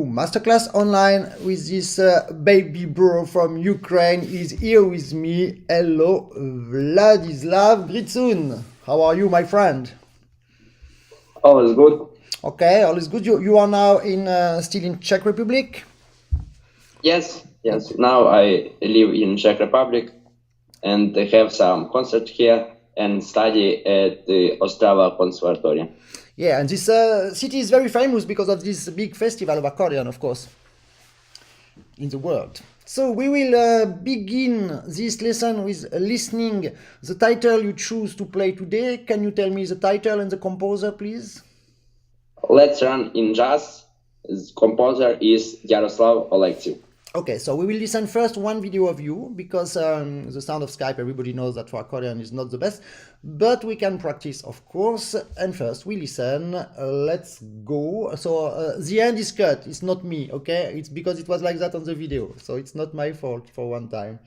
Masterclass online with this baby bro from Ukraine. Is here with me. Hello, Vladyslav Hrytsun. How are you, my friend? All is good. Okay, all is good. You are now in still in Czech Republic. Yes. Now I live in Czech Republic and have some concert here and study at the Ostrava Conservatory. Yeah, and this city is very famous because of this big festival of accordion, of course, in the world. So we will begin this lesson with listening the title you choose to play today. Can you tell me the title and the composer, please? Let's run in jazz. The composer is Yaroslav Oleksiv. Okay, so we will listen first one video of you because the sound of Skype, everybody knows that for accordion is not the best, but we can practice, of course. And first we listen. Let's go. So the end is cut. It's not me, okay? It's because it was like that on the video, so it's not my fault for one time.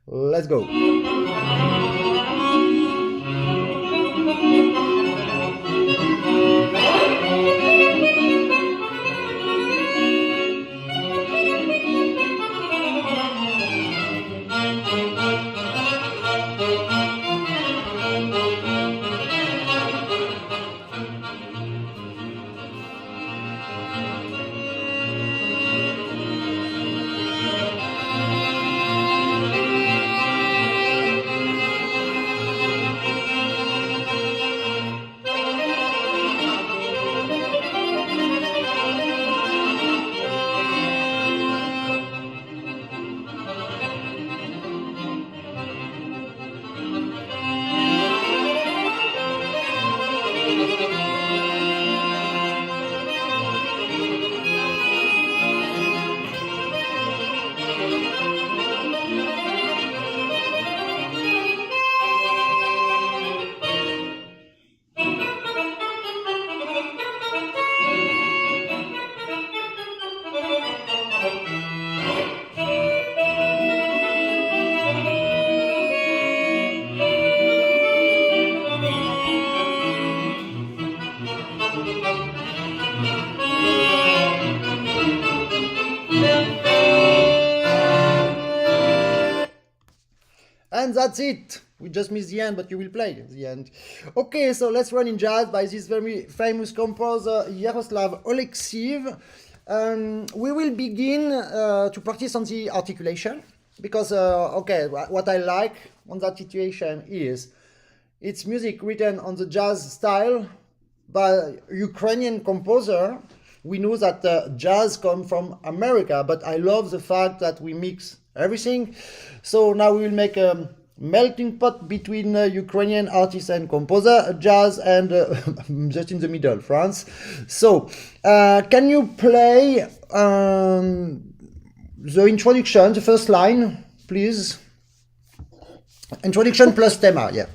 Let's go. And that's it. We just missed the end, but you will play the end. Okay, so let's run in jazz by this very famous composer Yaroslav Oleksiv. We will begin to practice on the articulation because, what I like on that situation is it's music written on the jazz style by Ukrainian composer. We know that jazz comes from America, but I love the fact that we mix everything. So now we will make a melting pot between Ukrainian artist and composer, jazz and just in the middle, France. So can you play the introduction, the first line, please? Introduction plus thema, yeah.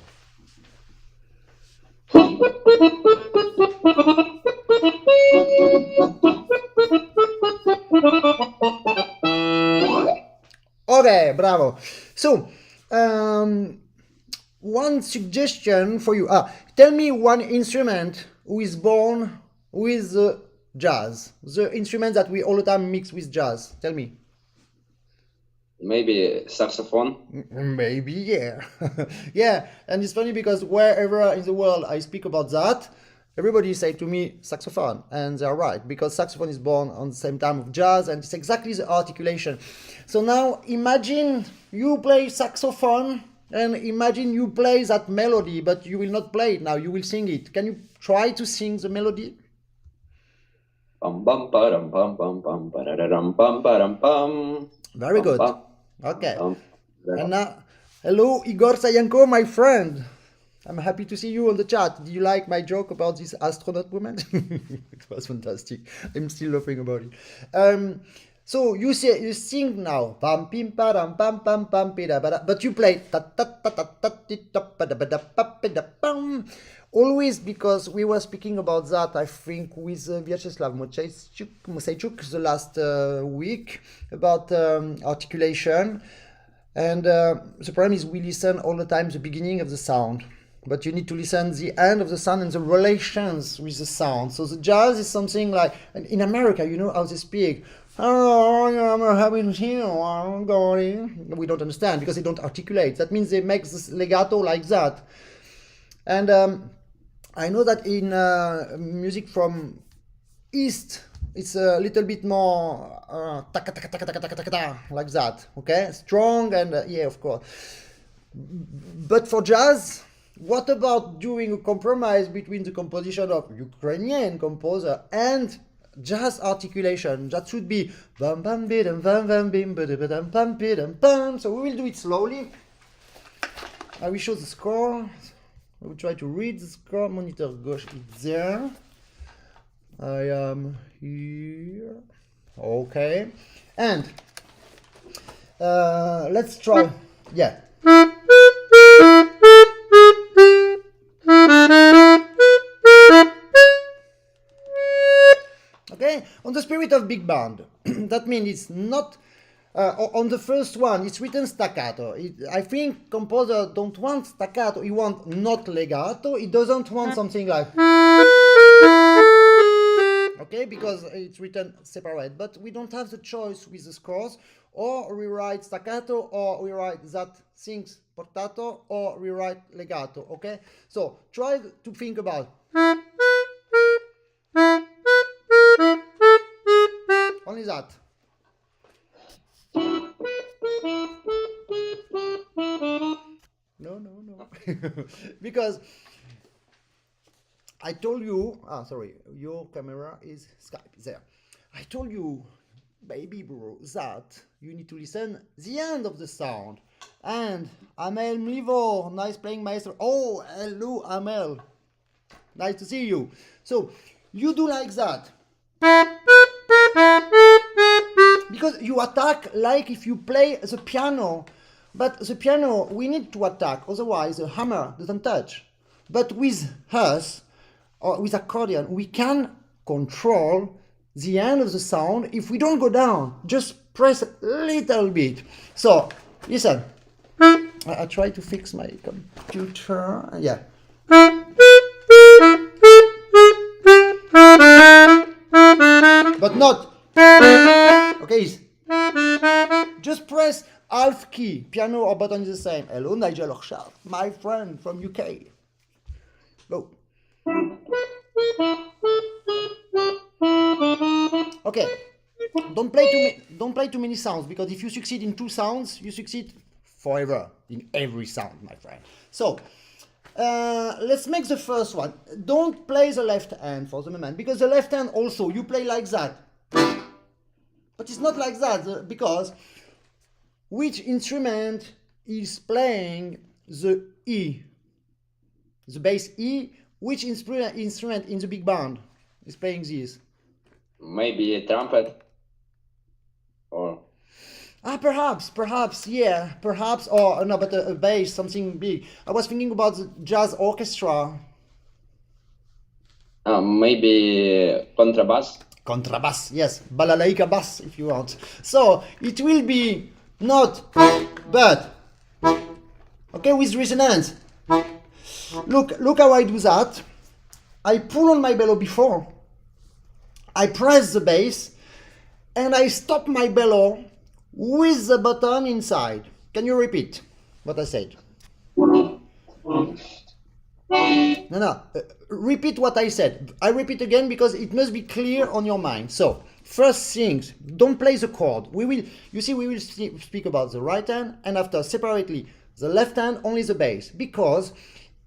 Okay, bravo. So, one suggestion for you. Tell me one instrument who is born with jazz. The instrument that we all the time mix with jazz. Tell me. Maybe saxophone. Maybe, yeah. Yeah, and it's funny because wherever in the world I speak about that, everybody say to me saxophone, and they're right, because saxophone is born on the same time of jazz, and it's exactly the articulation. So now imagine you play saxophone, and imagine you play that melody, but you will not play it now, you will sing it. Can you try to sing the melody? Bum bum param bum bum bum pararam bum param bum. Very good. Okay. And now, hello, Igor Sayenko, my friend. I'm happy to see you on the chat. Do you like my joke about this astronaut woman? It was fantastic. I'm still laughing about it. So you sing now, pam pim param pam pam pam pida, but you play always, because we were speaking about that, I think, with Vyacheslav Moseichuk the last week about articulation. And the problem is we listen all the time the beginning of the sound. but you need to listen the end of the sound and the relations with the sound. So the jazz is something like, in America, you know how they speak. Oh, I'm having here, I'm going. We don't understand because they don't articulate. That means they make this legato like that. And I know that in music from East, it's a little bit more taka, taka, taka, taka, taka, taka, taka, like that. Okay, strong and yeah, of course. But for jazz, what about doing a compromise between the composition of Ukrainian composer and jazz articulation? That should be bam bam bidam bam bam bim bam bam bidam bam. So we will do it slowly. I will show the score. I will try to read the score. Monitor gauche is there. I am here. Okay, and let's try. Yeah. Okay, on the spirit of big band. That means it's not on the first one. It's written staccato. I think composer don't want staccato. He want not legato. He doesn't want something like. Okay, because it's written separate. But we don't have the choice with the scores. Or we write staccato, or we write that things portato, or we write legato. Okay, so try to think about. Only that. No. Because I told you, sorry, your camera is Skype there. I told you, baby bro, that you need to listen the end of the sound. And Amel Mlivo, nice playing maestro. Oh, hello Amel. Nice to see you. So you do like that. Because you attack like if you play the piano. But the piano, we need to attack, otherwise the hammer doesn't touch. But with us, or with accordion, we can control the end of the sound if we don't go down. Just press a little bit. So, listen. I try to fix my computer. Yeah. But not. Okay. Just press half key. Piano or button is the same. Hello, Nigel Orshav, my friend from UK. Go. Okay. Don't play too many sounds, because if you succeed in 2 sounds, you succeed forever in every sound, my friend. So let's make the first one. Don't play the left hand for the moment, because the left hand also you play like that. But it's not like that, because which instrument is playing the E? The bass E. Which instrument in the big band is playing this? Maybe a trumpet, or perhaps, yeah, perhaps, or no, but a bass, something big. I was thinking about the jazz orchestra. maybe contrabass. Contrabass, yes, balalaika bass, if you want. So it will be not, but okay, with resonance. Look how I do that. I pull on my bellow before. I press the bass, and I stop my bellow with the button inside. Can you repeat what I said? No. Repeat what I said. I repeat again because it must be clear on your mind. So, first things, don't play the chord. We will speak about the right hand, and after separately the left hand, only the bass, because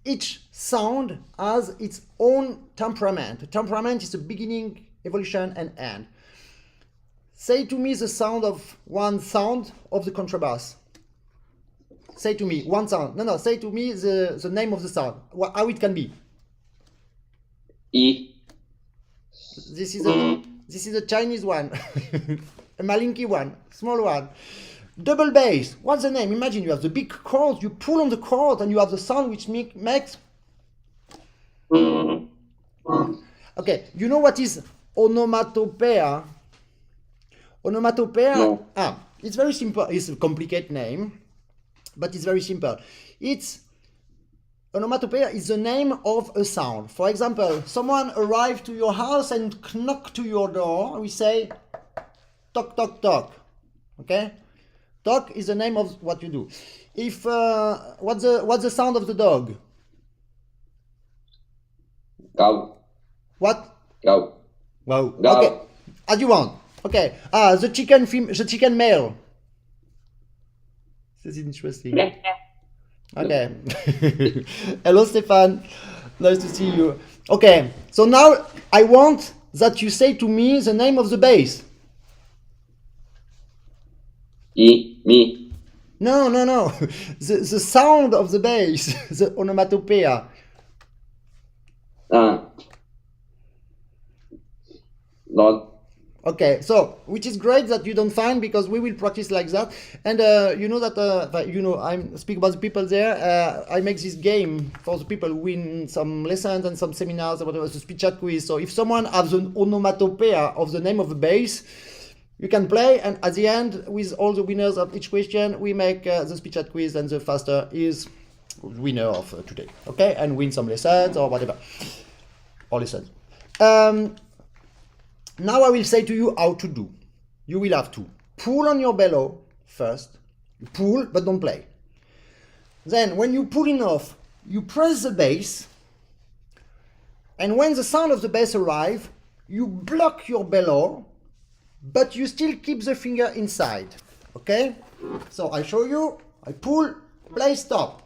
each sound has its own temperament. Temperament is the beginning, evolution, and end. Say to me the sound of one sound of the contrabass. Say to me one sound. No. Say to me the name of the sound. How it can be. E. This is a Chinese one, a Malinki one, small one. Double bass. What's the name? Imagine you have the big chord. You pull on the chord, and you have the sound which makes. Okay. You know what is onomatopoeia? Onomatopoeia. No. It's very simple. It's a complicated name, but it's very simple. It's onomatopoeia is the name of a sound. For example, someone arrived to your house and knocked to your door. We say toc toc toc. Okay, toc is the name of what you do. If what's the sound of the dog? Go. What? Go. Wow. Go. Okay, as you want. Okay. The chicken male. This is interesting. Okay. Hello, Stefan. Nice to see you. Okay. So now I want that you say to me the name of the bass. Me. No. The sound of the bass, the onomatopoeia. Not. Okay, so which is great that you don't find, because we will practice like that. And you know that I'm speak about the people there. I make this game for the people who win some lessons and some seminars or whatever, the speech chat quiz. So if someone has an onomatopoeia of the name of a bass, you can play, and at the end, with all the winners of each question, we make the speech chat quiz, and the faster is winner of today. Okay, and win some lessons or whatever, or lessons. Now I will say to you how to do. You will have to pull on your bellow first. You pull, but don't play. Then, when you pull enough, you press the bass. And when the sound of the bass arrives, you block your bellow, but you still keep the finger inside. Okay? So I show you. I pull, play, stop.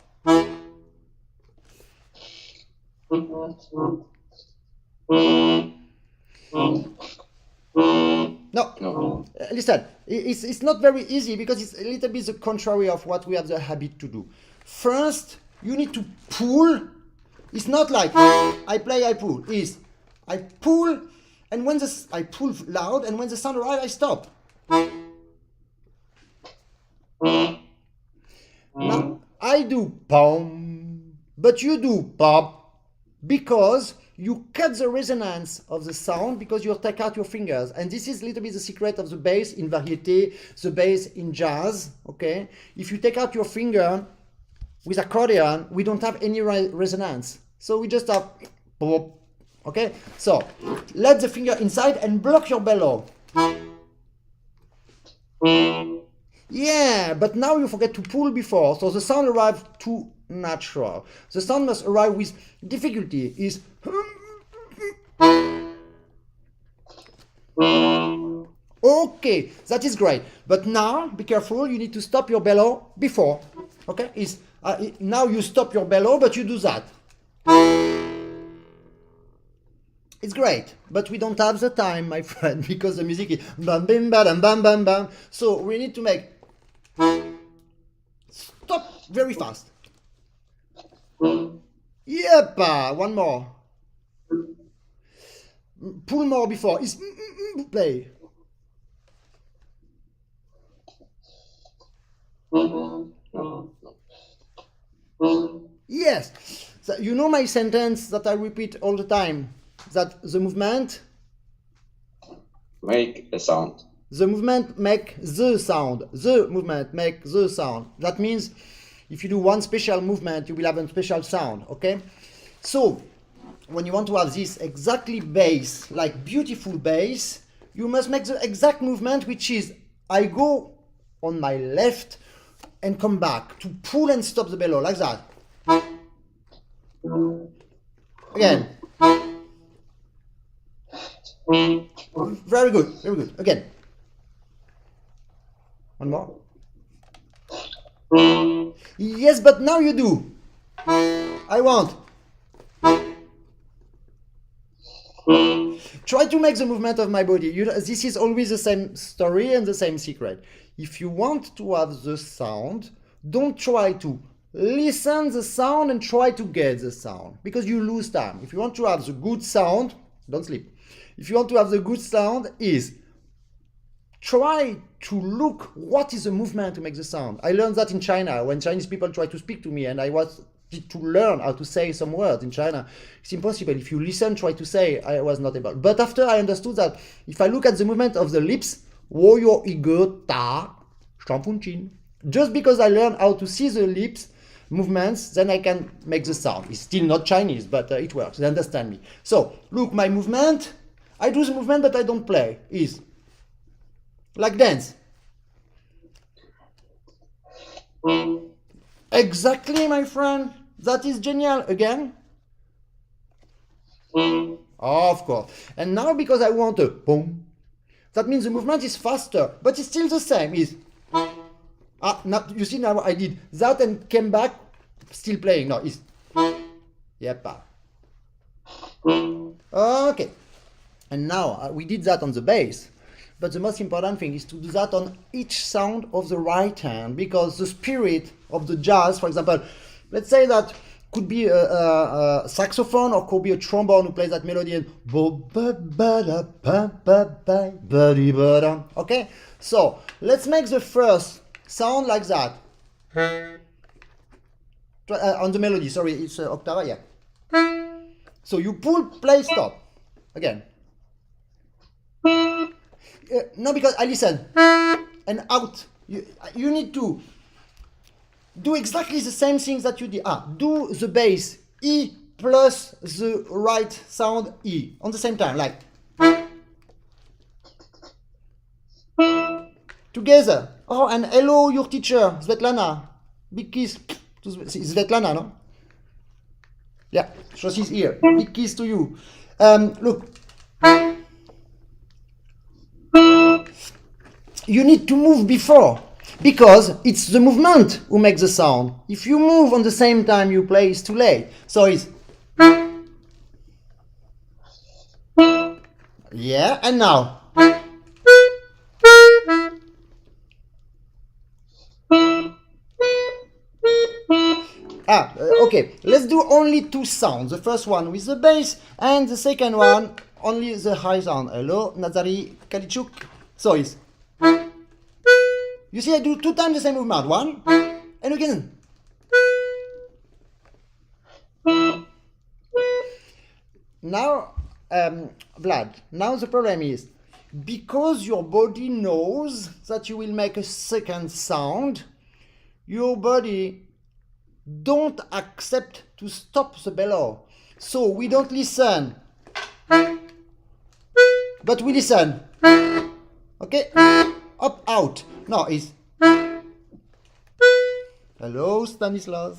No. Listen, it's not very easy, because it's a little bit the contrary of what we have the habit to do. First, you need to pull. It's not like I play, I pull. It's I pull, and when I pull loud, and when the sound arrives, I stop. Now, I do pom, but you do pop, because you cut the resonance of the sound, because you take out your fingers. And this is a little bit the secret of the bass in variété, the bass in jazz, okay? If you take out your finger with accordion, we don't have any resonance. So we just have pop, okay? So let the finger inside and block your bellow. Yeah, but now you forget to pull before, so the sound arrives too natural. The sound must arrive with difficulty. Is okay, that is great. But now, be careful, you need to stop your bellow before. Okay? Now you stop your bellow, but you do that. It's great, but we don't have the time, my friend, because the music is bam bam bam bam bam bam. So we need to make stop very fast. Yep, one more. Pull more before. It's play. Yes. So you know my sentence that I repeat all the time, that the movement Make a sound. The movement make the sound. The movement make the sound. That means if you do one special movement, you will have a special sound, okay? So, when you want to have this exactly bass, like beautiful bass, you must make the exact movement, which is I go on my left and come back to pull and stop the bellow, like that. Again. Very good, very good. Again. One more. Yes, but now you do. I want. Try to make the movement of my body. This is always the same story and the same secret. If you want to have the sound, don't try to listen the sound and try to get the sound, because you lose time. If you want to have the good sound, don't sleep. If you want to have the good sound, try to look what is the movement to make the sound. I learned that in China when Chinese people try to speak to me, and I was to learn how to say some words in China. It's impossible. If you listen, try to say, I was not able. But after I understood that if I look at the movement of the lips, wo yo igo ta, shampun chin. Just because I learned how to see the lips movements, then I can make the sound. It's still not Chinese, but it works. You understand me? So look, my movement. I do the movement, but I don't play. Is like dance. Exactly, my friend. That is genial. Again. Of course. And now because I want a boom, that means the movement is faster, but it's still the same. Is now you see now I did that and came back, still playing. No, it's yep. Okay. And now we did that on the bass, but the most important thing is to do that on each sound of the right hand, because the spirit of the jazz, for example, let's say that could be a saxophone or could be a trombone who plays that melody and okay. So let's make the first sound like that on the melody. Sorry, it's octave. Yeah. So you pull, play, stop again. No, because I listen and out. You need to do exactly the same things that you did. Do the bass E plus the right sound E on the same time, like together. Oh, and hello, your teacher, Svetlana. Big kiss to Svetlana, no? Yeah, so she's here. Big kiss to you. Look. You need to move before, because it's the movement who makes the sound. If you move on the same time you play, it's too late. So it's yeah, and now okay, let's do only two sounds. The first one with the bass and the second one only the high sound. Hello, Nazari Kalichuk. So it's you see, I do 2 times the same movement. 1 and again. Now, Vlad, now the problem is, because your body knows that you will make a second sound, your body don't accept to stop the bellow. So we don't listen, but we listen. Okay? Up, out. No, it's hello, Vladyslav.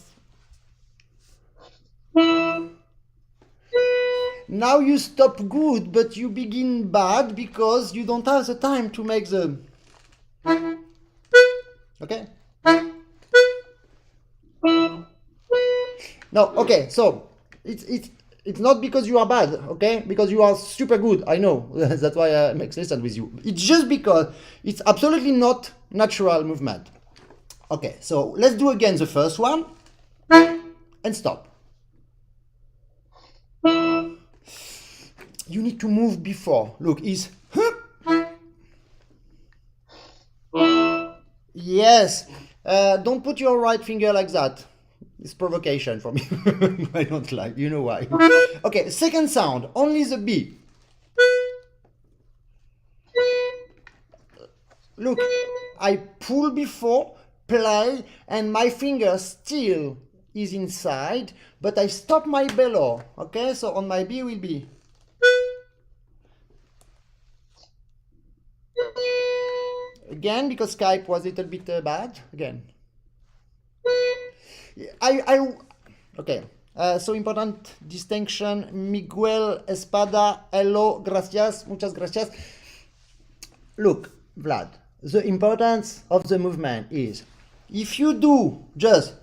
Now you stop good, but you begin bad because you don't have the time to make the okay. No, okay. So it's not because you are bad, okay? Because you are super good, I know. That's why I make lesson with you. It's just because it's absolutely not natural movement. Okay, so let's do again the first one and stop. You need to move before. Look, is yes. Don't put your right finger like that. It's provocation for me. I don't like. You know why? Okay, second sound. Only the B. Look, I pull before, play, and my finger still is inside, but I stop my bellow. Okay, so on my B will be. Again, because Skype was a little bit bad. Again. Okay. So important distinction. Miguel Espada. Hello, gracias, muchas gracias. Look, Vlad. The importance of the movement is, if you do just,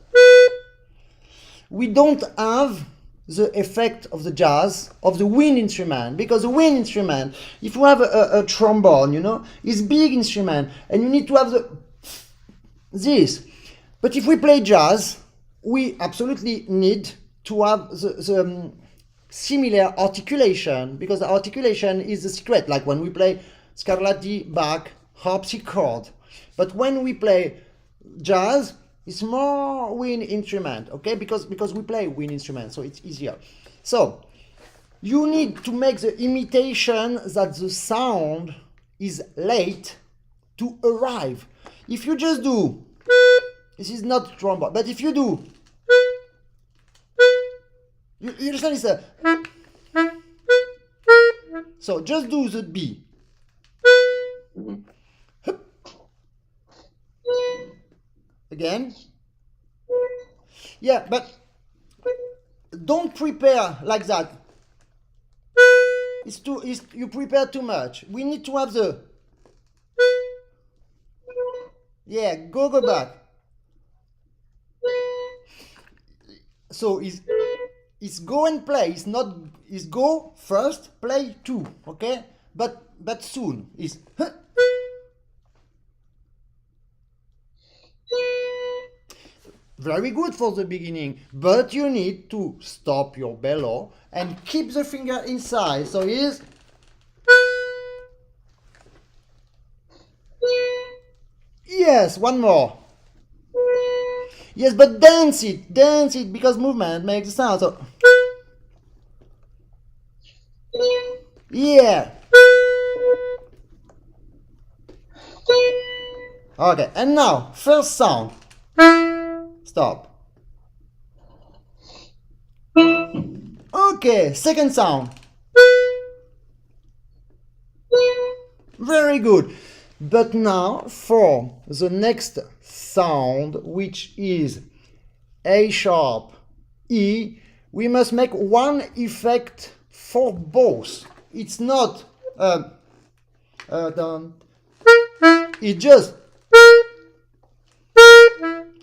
we don't have the effect of the jazz, of the wind instrument, because the wind instrument, if you have a trombone, you know, is big instrument, and you need to have this. But if we play jazz, we absolutely need to have the similar articulation, because the articulation is the secret, like when we play Scarlatti, Bach, harpsichord. But when we play jazz, it's more wind instrument, okay? Because we play wind instrument, so it's easier. So you need to make the imitation that the sound is late to arrive. If you just do, this is not trombone, but if you do, You understand? It's a... So just do the B. Again. Yeah, but don't prepare like that. You prepare too much. We need to have the... Yeah, go back. So it's go and play. It's go first, play two, okay? But soon is... Very good for the beginning, but you need to stop your bellow and keep the finger inside. So is... Yes, one more. Yes, but dance it, because movement makes a sound. So... Yeah. Okay, and now, first sound. Stop. Okay, second sound. Very good. But now for the next sound, which is A sharp, E, we must make one effect for both. It's not it just...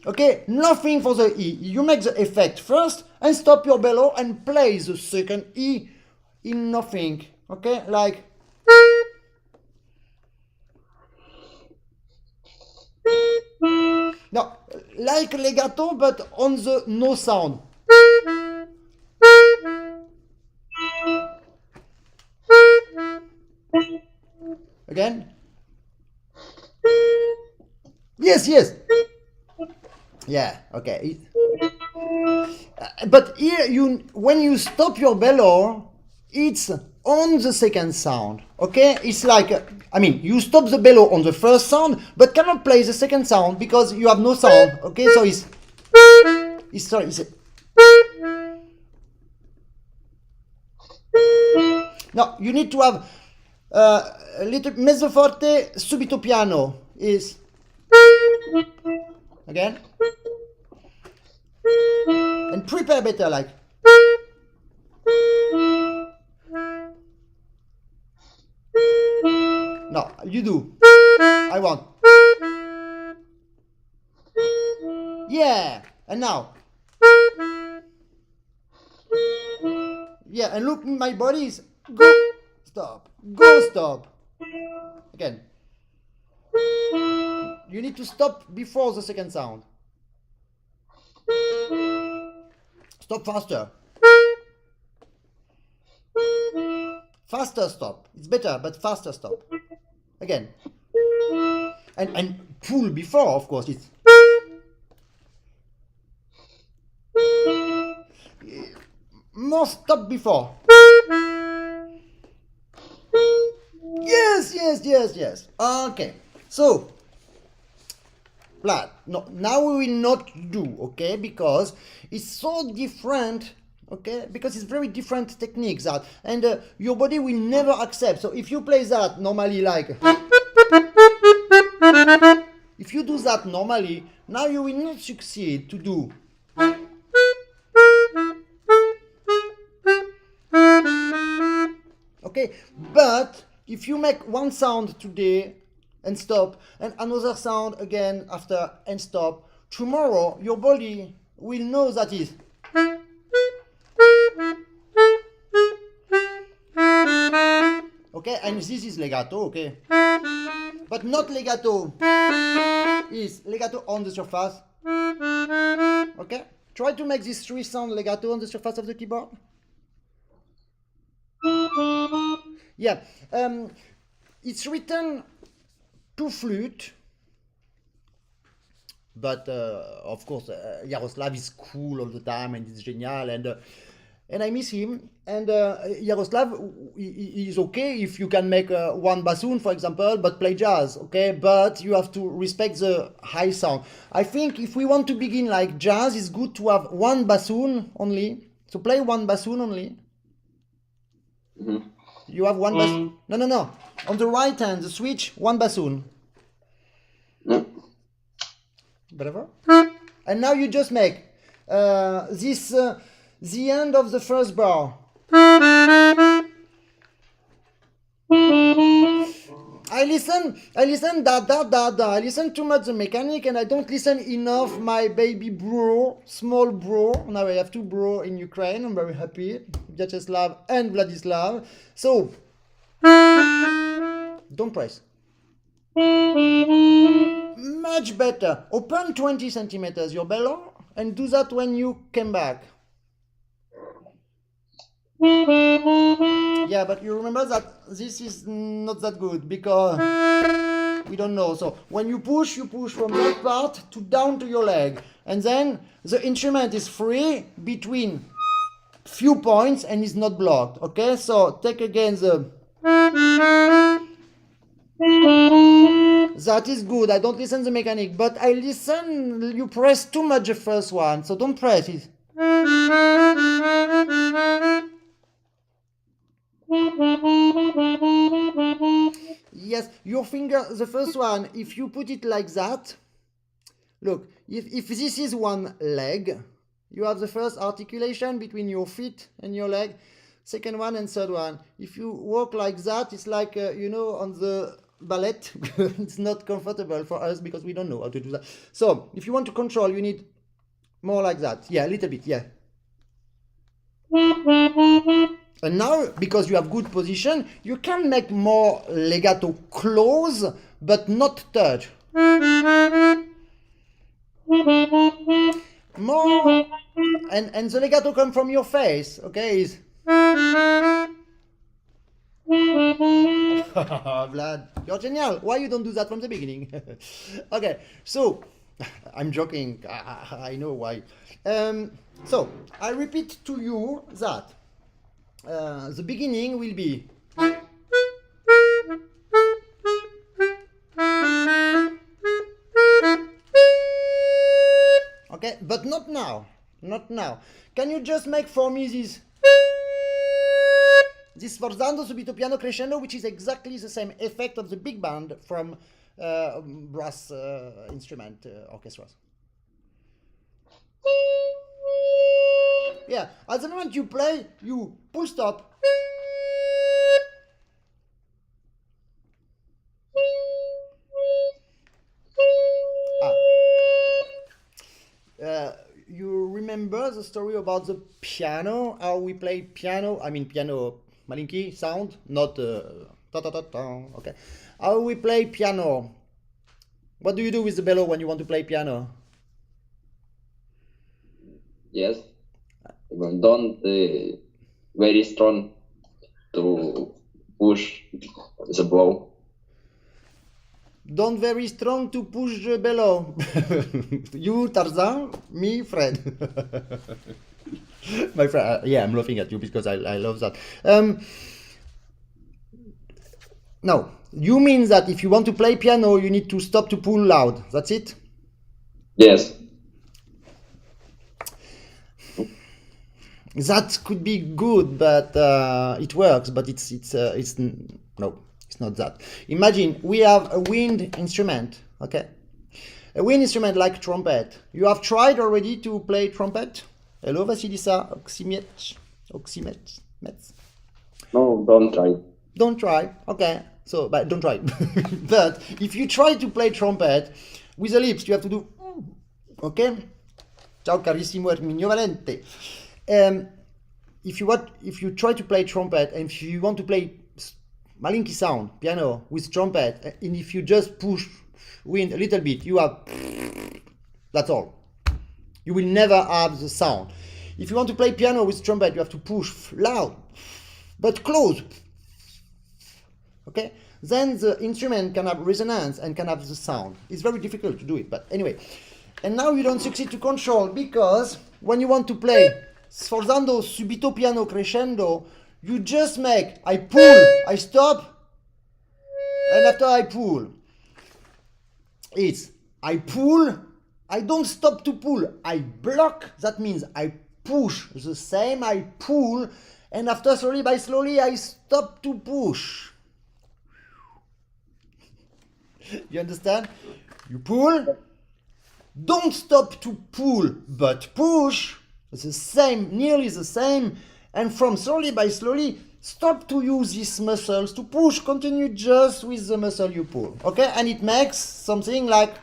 Okay, nothing for the E. You make the effect first and stop your bellow and play the second E in nothing. Okay, like... No, like legato, but on the no sound. Again. Yes. Yeah, okay. But here, when you stop your bellow, it's on the second sound, okay? It's like, you stop the bellow on the first sound, but cannot play the second sound because you have no sound, okay? So it's no, you need to have a little mezzo forte, subito piano is... Again. And prepare better, like... No, you do. I want. Yeah, and now. Yeah, and look, my body is... Go, stop. Go, stop. Again. You need to stop before the second sound. Stop faster. Faster stop. It's better, but faster stop. Again. And pull before, of course. It's... More stop before. Yes. Okay. So, no, now we will not do, okay, because it's so different, okay, because it's very different techniques that, and your body will never accept. So if you play that normally, like, if you do that normally, now you will not succeed to do. Okay, but if you make one sound today and stop, and another sound again after and stop, tomorrow your body will know that is. Okay, and this is legato, okay? But not legato. Is legato on the surface. Okay? Try to make these three sound legato on the surface of the keyboard. Yeah, it's written to flute, but of course Yaroslav is cool all the time and it's genial, and I miss him. And Yaroslav is okay if you can make one bassoon, for example, but play jazz, okay? But you have to respect the high sound. I think if we want to begin like jazz, it's good to have one bassoon only, So play one bassoon only. Mhm. You have one bassoon. No. On the right hand, the switch, one bassoon. No. Whatever. And now you just make this the end of the first bar. I listen da da da da. I listen too much the mechanic, and I don't listen enough my baby bro, small bro. Now I have two bro in Ukraine. I'm very happy, Yaroslav and Vladyslav. So don't press. Much better. Open 20 centimeters your bellow and do that when you came back. Yeah, but you remember that this is not that good because we don't know. So when you push from that part to down to your leg, and then the instrument is free between few points and is not blocked. Okay, so take again the. That is good. I don't listen the mechanic, but I listen. You press too much the first one, so don't press it. Yes, your finger, the first one, if you put it like that, look, if this is one leg, you have the first articulation between your feet and your leg, second one and third one. If you walk like that, it's like, you know, on the ballet, it's not comfortable for us because we don't know how to do that. So, if you want to control, you need more like that. Yeah, a little bit, yeah. And now, because you have good position, you can make more legato close, but not touch. More, and the legato come from your face, okay? Is Vlad, you're genial. Why you don't do that from the beginning? Okay, so I'm joking. I know why. So I repeat to you that the beginning will be. Okay, but not now. Not now. Can you just make for me this sforzando subito piano crescendo, which is exactly the same effect of the big band from brass instrument orchestras. Yeah, at the moment you play, you pull stop. You remember the story about the piano? How we play piano? I mean piano, malinki sound, not ta-ta-ta-ta. Okay. How we play piano? What do you do with the bellow when you want to play piano? Yes. Don't very strong to push the blow. Don't very strong to push the bellow. You, Tarzan, me, Fred. My friend, yeah, I'm laughing at you because I love that. No, you mean that if you want to play piano, you need to stop to pull loud. That's it? Yes. That could be good, but it works. But it's no, it's not that. Imagine we have a wind instrument. Okay, a wind instrument like trumpet. You have tried already to play trumpet? Hello, Vasilisa, Oximet. No, don't try. Don't try. Okay, so but don't try. But if you try to play trumpet with the lips, you have to do. Okay. Ciao carissimo Erminio Valente. If you try to play trumpet and if you want to play malinki sound piano with trumpet, and if you just push wind a little bit, you have. That's all. You will never have the sound. If you want to play piano with trumpet, you have to push loud, but close. Okay? Then the instrument can have resonance and can have the sound. It's very difficult to do it, but anyway. And now you don't succeed to control because when you want to play sforzando subito piano crescendo, you just make I pull, I stop, and after I pull. It's I pull, I don't stop to pull, I block, that means I push. The same, I pull, and after slowly by slowly, I stop to push. You understand? You pull, don't stop to pull, but push. The same, nearly the same, and from slowly by slowly, stop to use these muscles to push, continue just with the muscle you pull, okay? And it makes something like,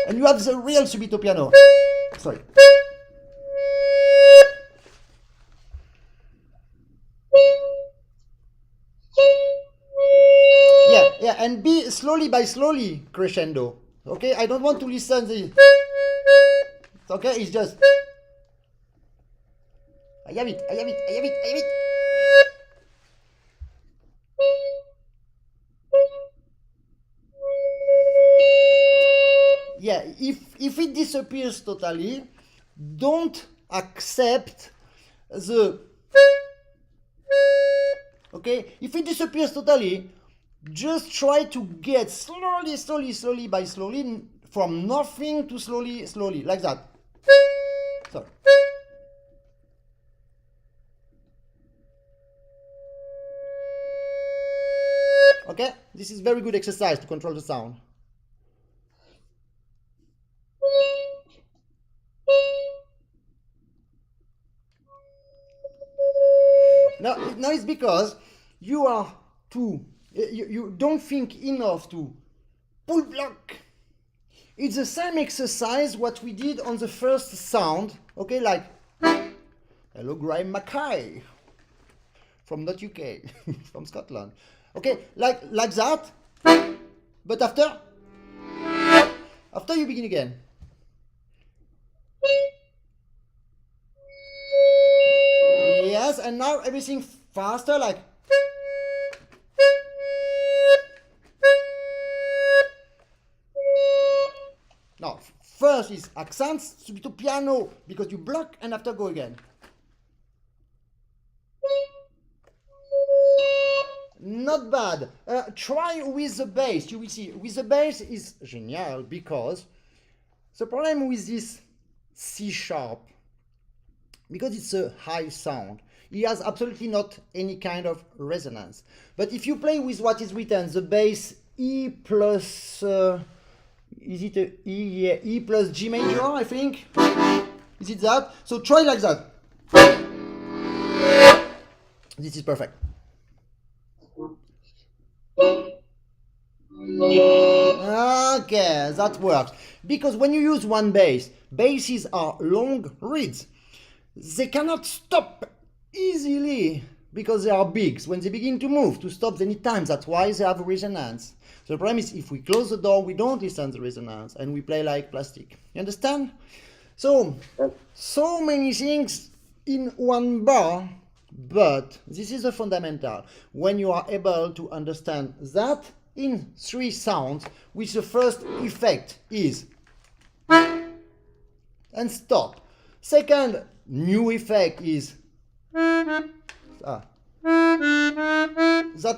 and you have the real subito piano. Sorry. Yeah, and be slowly by slowly crescendo, okay? I don't want to listen the, okay? It's just, I have it. Yeah, if it disappears totally, don't accept the, okay? If it disappears totally, just try to get slowly by slowly, from nothing to slowly, like that. So. Okay, this is very good exercise to control the sound. Now it's because you are too, you don't think enough to pull block. It's the same exercise what we did on the first sound, okay, like hello Graham Mackay from not UK, from Scotland. Okay, like that, but after you begin again. Yes, and now everything faster, like. Now, first is accents, subito piano, because you block, and after go again. Not bad. Try with the bass. You will see, with the bass is genial, because the problem with this C sharp, because it's a high sound, it has absolutely not any kind of resonance. But if you play with what is written, the bass E plus, is it a E? Yeah, E plus G major, I think. Is it that? So try like that. This is perfect. Okay, that works. Because when you use one bass, basses are long reeds. They cannot stop easily because they are big. So when they begin to move, to stop, they need time. That's why they have resonance. So the problem is if we close the door, we don't listen to the resonance and we play like plastic. You understand? So many things in one bar, but this is the fundamental. When you are able to understand that in 3 sounds, which the first effect is and stop. Second new effect is that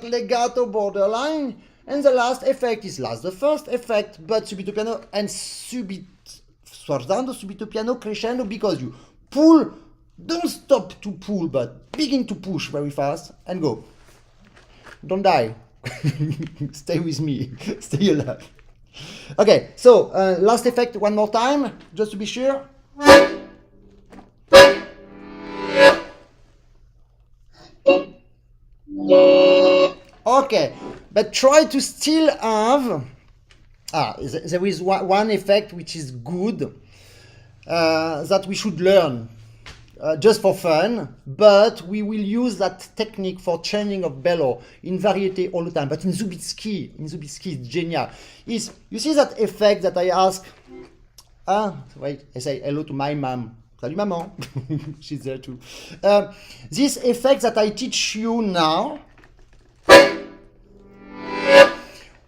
legato borderline, and the last effect is the first effect, but subito piano and sforzando subito piano crescendo, because you pull, don't stop to pull, but begin to push very fast and go. Don't die. Stay with me. Stay alive. Okay, so last effect one more time, just to be sure. Okay, but try to still have. There is one effect which is good that we should learn just for fun, but we will use that technique for changing of bellow in variety all the time. But in Zubitsky it's genial. You see that effect that I ask? Wait, I say hello to my mom. Salut maman. She's there too. This effect that I teach you now,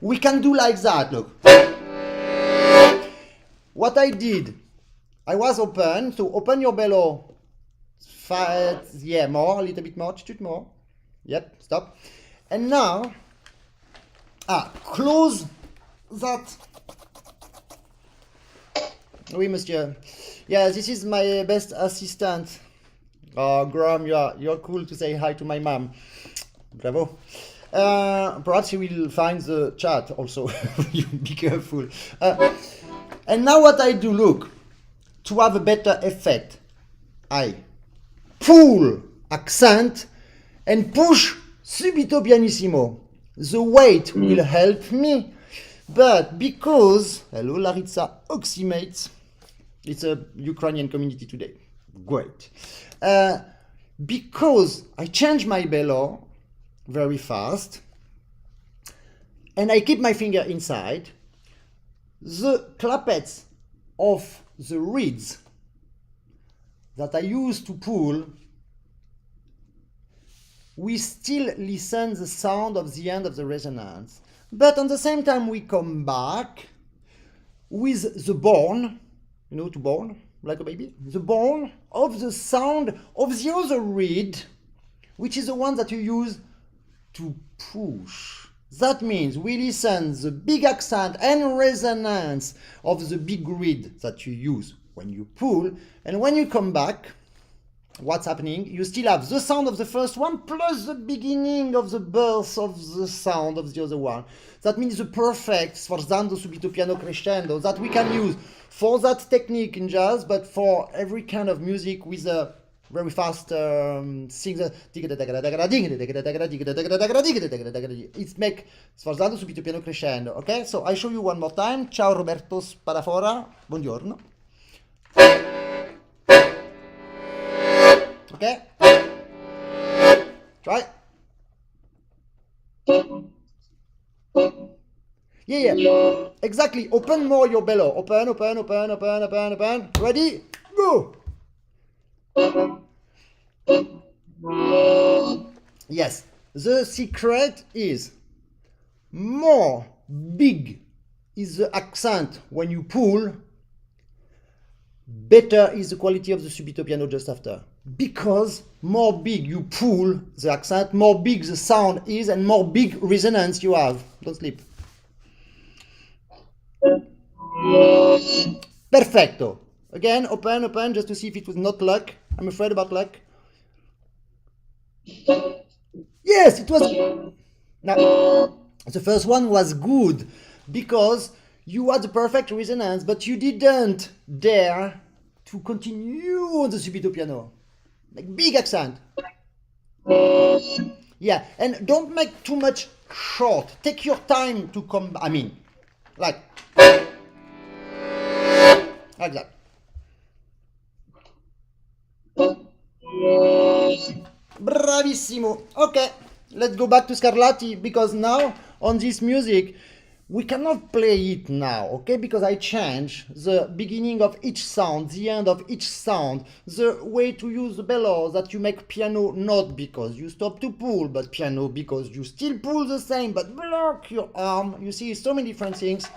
we can do like that, look. What I did, I was open, so open your bellow. More, a little bit more, more. Yep, stop. And now, close that. Oui, monsieur. Yeah, this is my best assistant. Oh, Graham, you're cool to say hi to my mom. Bravo. Perhaps you will find the chat also. You be careful. And now what I do, look, to have a better effect, I pull accent and push subito pianissimo. The weight will help me, but because, hello Laritsa, Oxymates, it's a Ukrainian community today. Great. Because I change my bellow very fast and I keep my finger inside, the clapets of the reeds that I use to pull, we still listen the sound of the end of the resonance. But at the same time we come back with the bone, you know, to bone, like a baby, the bone of the sound of the other reed, which is the one that you use to push. That means we listen the big accent and resonance of the big reed that you use when you pull, and when you come back, what's happening? You still have the sound of the first one plus the beginning of the birth of the sound of the other one. That means the perfect sforzando subito piano crescendo that we can use for that technique in jazz, but for every kind of music with a very fast sing. It's make sforzando subito piano crescendo. Okay, so I show you one more time. Ciao Roberto Spadafora. Buongiorno. Okay? Try. Yeah. Exactly. Open more your bellow. Open. Ready? Go. Yes. The secret is more big is the accent when you pull, better is the quality of the subito piano just after. Because more big you pull the accent, more big the sound is, and more big resonance you have. Don't sleep. Perfecto. Again, open, just to see if it was not luck. I'm afraid about luck. Yes, it was. Now, the first one was good because you had the perfect resonance, but you didn't dare to continue on the subito piano. Like big accent. Yeah, and don't make too much short. Take your time to come. I mean, like that. Bravissimo. Okay, let's go back to Scarlatti, because now on this music we cannot play it now, okay? Because I change the beginning of each sound, the end of each sound, the way to use the bellows, that you make piano not because you stop to pull, but piano because you still pull the same, but block your arm. You see, so many different things.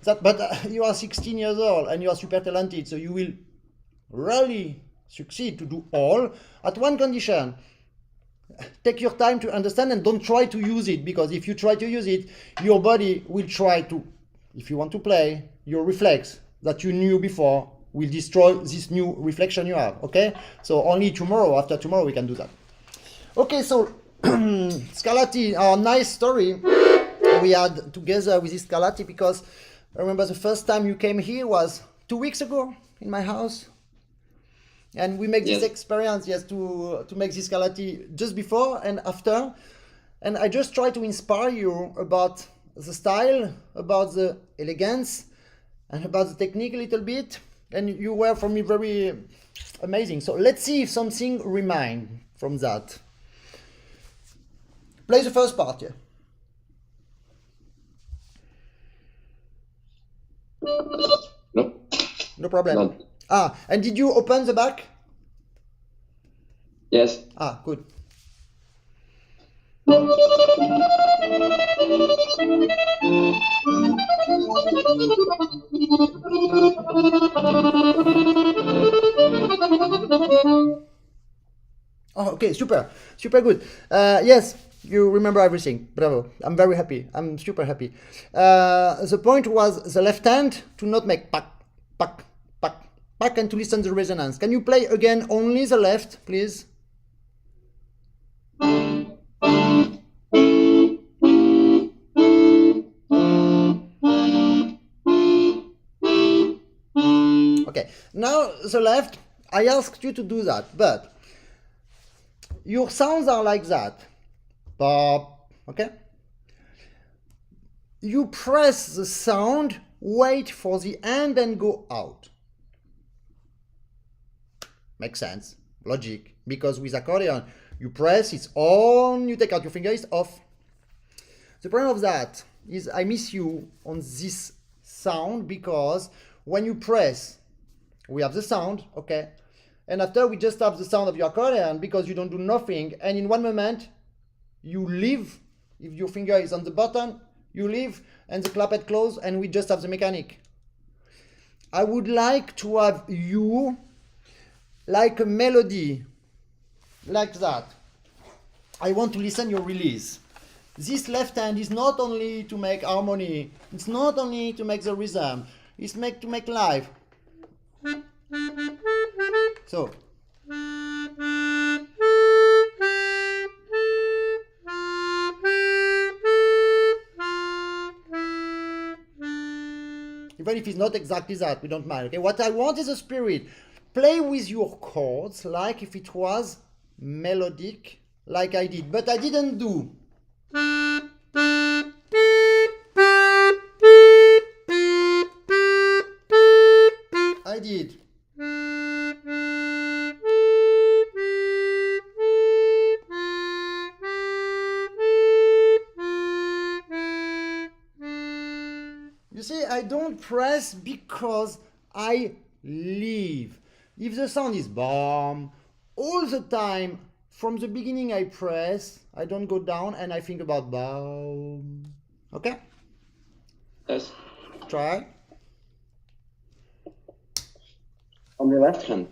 But you are 16 years old and you are super talented, so you will really succeed to do all at one condition. Take your time to understand and don't try to use it, because if you try to use it, your body will try to, if you want to play, your reflex that you knew before will destroy this new reflection you have, okay? So only tomorrow, after tomorrow, we can do that. Okay, so Scarlatti, our nice story we had together with this Scarlatti, because I remember the first time you came here was 2 weeks ago in my house. And we make this experience, to make this Scarlatti just before and after. And I just try to inspire you about the style, about the elegance, and about the technique a little bit. And you were, for me, very amazing. So let's see if something remains from that. Play the first part, yeah. No problem. Not. And did you open the back? Yes. Good. Okay, super good. Yes, you remember everything. Bravo. I'm very happy. I'm super happy. The point was the left hand to not make pak, pak, pak, back and to listen to the resonance. Can you play again only the left, please? Okay, now the left, I asked you to do that, but your sounds are like that. Pop, okay? You press the sound, wait for the end and go out. Makes sense, logic, because with accordion, you press, it's on, you take out your finger, it's off. The problem of that is I miss you on this sound because when you press, we have the sound, okay? And after we just have the sound of your accordion because you don't do nothing. And in one moment, you leave. If your finger is on the button, you leave and the clapet close and we just have the mechanic. I would like to have you like a melody, like that. I want to listen your release. This left hand is not only to make harmony, it's not only to make the rhythm, it's to make live. So. Even if it's not exactly that, we don't mind, okay? What I want is a spirit. Play with your chords like if it was melodic, like I did, but I didn't do. I did. You see, I don't press because I leave. If the sound is bomb, all the time, from the beginning I press, I don't go down and I think about bomb. Okay? Yes. Try. On the left hand.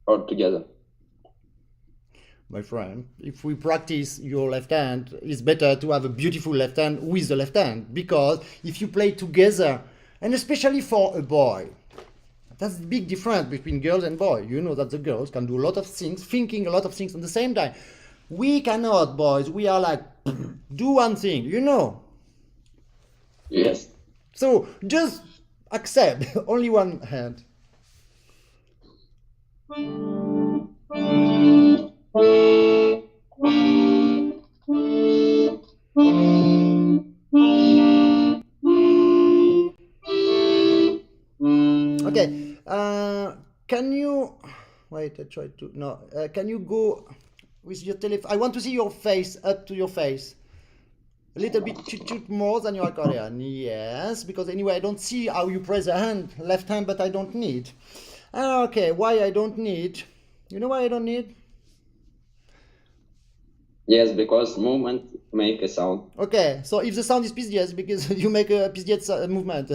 Or together. My friend, if we practice your left hand, it's better to have a beautiful left hand with the left hand, because if you play together, and especially for a boy, that's the big difference between girls and boys. You know that the girls can do a lot of things, thinking a lot of things at the same time. We cannot, boys. We are like, do one thing, you know. Yes. So just accept only one hand. Okay, can you, wait, I tried to, no, can you go with your telephone? I want to see your face, up to your face. A little bit more than your accordion, yes, because anyway, I don't see how you press the hand, left hand, but I don't need. Okay, why I don't need? You know why I don't need? Yes, because movement make a sound. Okay, so if the sound is pizdiec, because you make a pizdiec movement.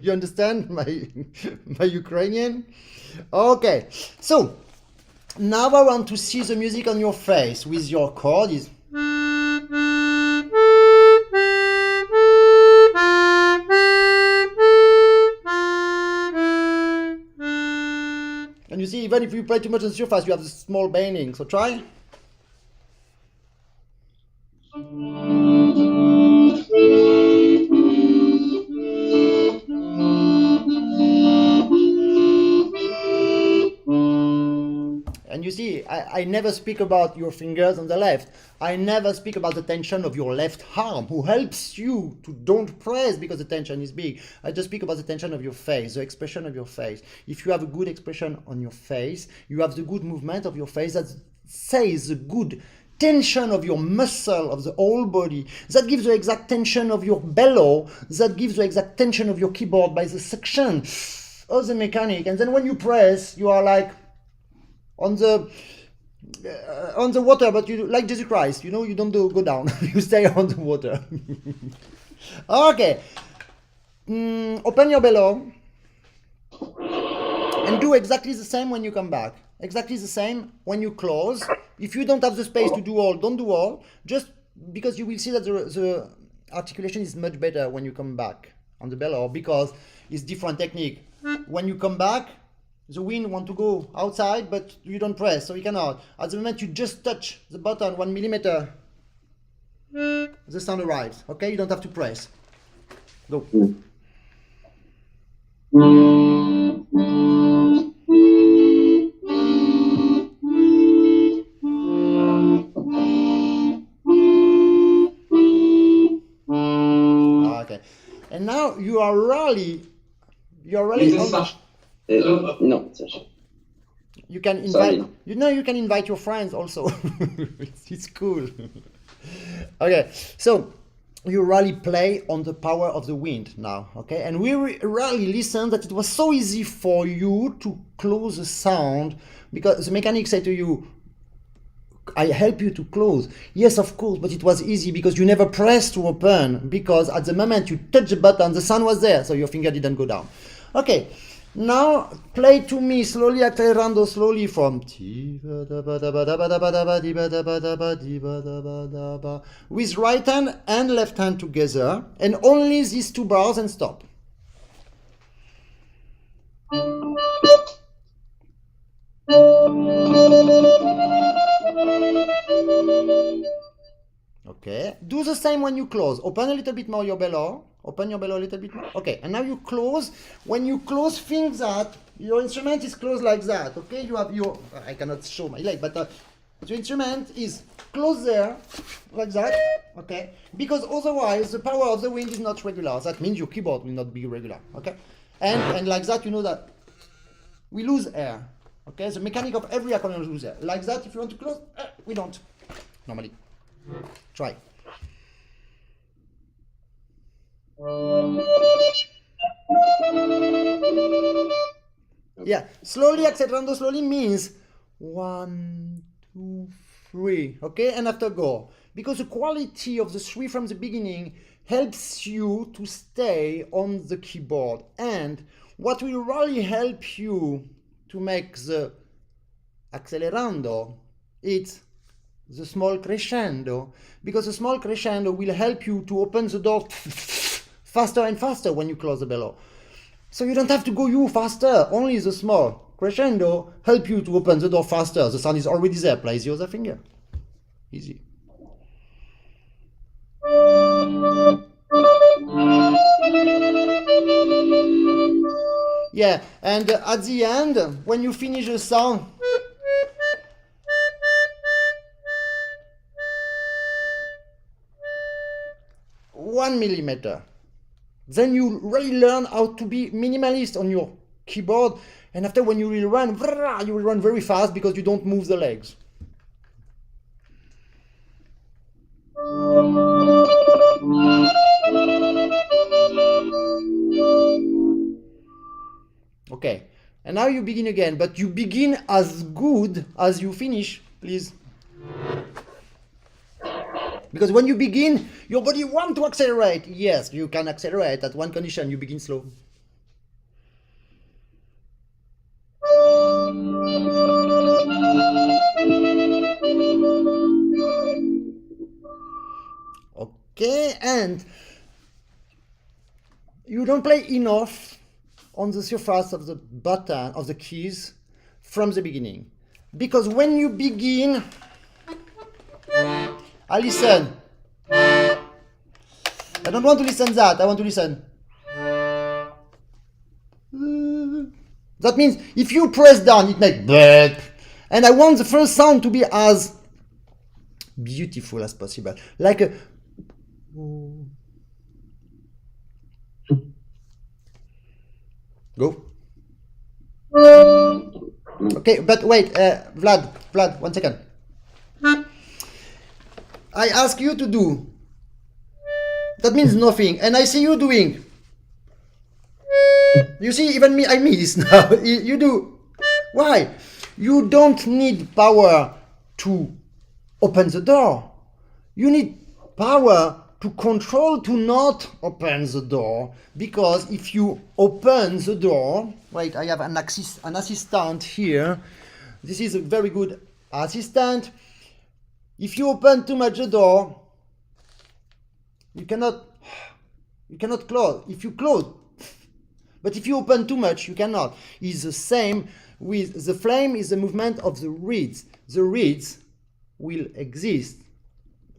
You understand my Ukrainian? Okay, so now I want to see the music on your face with your chord. Is and you see, even if you play too much on the surface, you have the small bending. So try. And you see, I never speak about your fingers on the left. I never speak about the tension of your left arm, who helps you to don't press because the tension is big. I just speak about the tension of your face, the expression of your face. If you have a good expression on your face, you have the good movement of your face that says the good tension of your muscle of the whole body, that gives the exact tension of your bellow, that gives the exact tension of your keyboard by the section of the mechanic. And then when you press, you are like on the water, but you like Jesus Christ, you know, you don't go down. You stay on the water. Okay, open your bellow and do exactly the same when you come back. Exactly the same when you close. If you don't have the space to do all, don't do all. Just because you will see that the articulation is much better when you come back on the bellow, because it's different technique. when you come back, the wind want to go outside, but you don't press, so you cannot. At the moment you just touch the button 1 millimeter, the sound arrives. Okay, you don't have to press. Go. Okay, and now you are really almost. No, Sasha. You can invite. Sorry. You can invite your friends also. it's cool. Okay, so you really play on the power of the wind now. Okay, and we really listened that it was so easy for you to close the sound because the mechanic said to you, I help you to close. Yes, of course, but it was easy because you never pressed to open, because at the moment you touch the button, the sound was there, so your finger didn't go down. Okay, now play to me slowly, accelerando slowly from with right hand and left hand together, and only these two bars, and stop. Okay, do the same when you close. Open a little bit more your bellow. Open your bellow a little bit more. Okay, and now you close. When you close, think that your instrument is closed like that. Okay, you have your, I cannot show my leg, but the instrument is closed there, like that. Okay, because otherwise the power of the wind is not regular. That means your keyboard will not be regular. Okay, and like that, you know that we lose air. Okay, the mechanic of every accordion loses air. Like that, if you want to close, we don't normally. Try. Yeah, slowly, accelerando slowly means 1, 2, 3. Okay, and after go. Because the quality of the 3 from the beginning helps you to stay on the keyboard. And what will really help you to make the accelerando, it's the small crescendo, because the small crescendo will help you to open the door faster and faster when you close the bellow. So you don't have to go you faster, only the small crescendo help you to open the door faster. The sound is already there, play the other finger. Easy. Yeah, and at the end, when you finish the song, 1 millimeter. Then you really learn how to be minimalist on your keyboard, and after when you will run, you will run very fast because you don't move the legs. Okay, and now you begin again, but you begin as good as you finish, please. Because when you begin, your body wants to accelerate. Yes, you can accelerate at one condition, you begin slow. Okay, and you don't play enough on the surface of the button, of the keys, from the beginning. Because when you begin, I listen. I don't want to listen that. I want to listen. That means if you press down, it makes burp. And I want the first sound to be as beautiful as possible. Like a... Go. Okay, but wait, Vlad, 1 second. I ask you to do. That means nothing. And I see you doing. You see, even me, I miss now. You do. Why? You don't need power to open the door. You need power to control to not open the door. Because if you open the door... Wait, I have an assistant here. This is a very good assistant. If you open too much the door, you cannot close. If you close, But if you open too much, you cannot. It's the same with the flame is the movement of the reeds. The reeds will exist.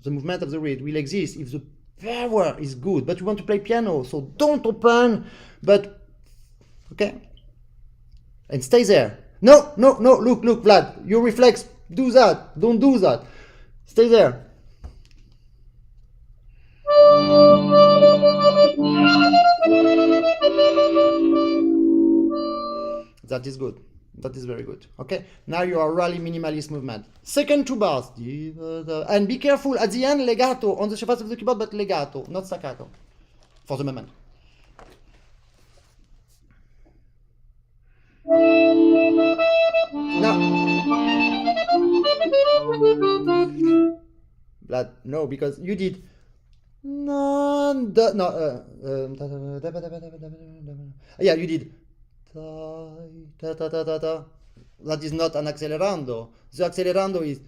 The movement of the reed will exist if the power is good. But you want to play piano, so don't open, but okay? And stay there. No, look, Vlad, your reflex, do that. Don't do that. Stay there. That is good. That is very good. Okay, now you are really minimalist movement. Second two bars. And be careful, at the end, legato on the surface of the keyboard, but legato, not staccato, for the moment. Now, Vlad, no, because you did yeah, you did that is not an accelerando. The accelerando is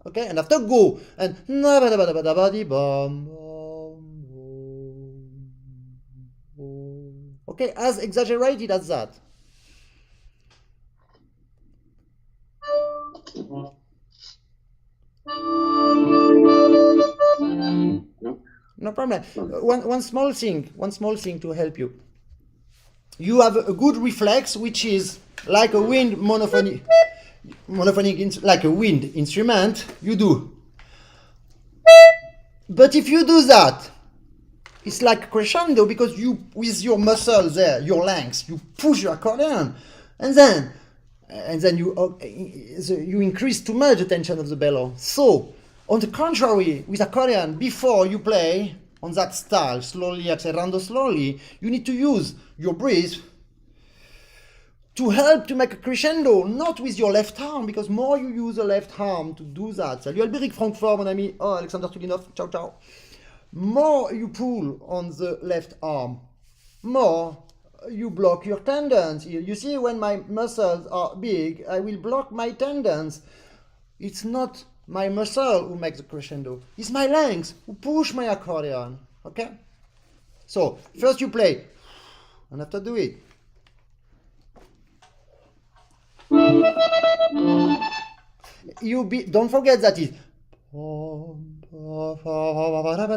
okay, and after go and okay, as exaggerated as that. No problem. One small thing to help you. You have a good reflex, which is like a wind monophonic like a wind instrument. You do. But if you do that, it's like crescendo, because you, with your muscles there, your lungs, you push your accordion, and then you increase too much the tension of the bellow. So, on the contrary, with accordion, before you play on that style, slowly, accelerando slowly, you need to use your breath to help to make a crescendo, not with your left arm, because more you use the left arm to do that. Salut Albéric Francfort, mon ami. Oh, Alexander Tuginov, ciao, ciao. More you pull on the left arm, more you block your tendons. You see, when my muscles are big, I will block my tendons. It's not my muscle who makes the crescendo. It's my lungs who push my accordion. Okay? So, first you play, and after do it. Don't forget that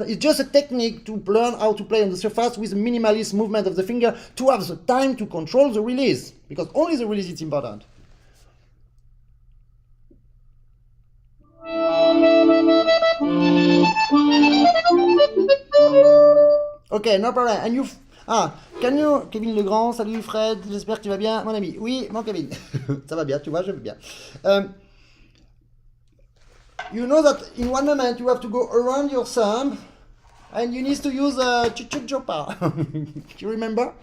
it's just a technique to learn how to play on the surface with minimalist movement of the finger, to have the time to control the release, because only the release is important. Ok, no problem. And you... can you... Kevin Legrand, salut Fred, j'espère que tu vas bien, mon ami. Oui, mon Kevin. Ça va bien, tu vois, je vais bien. You know that in one moment you have to go around your thumb, and you need to use a chuchuchopa. You remember?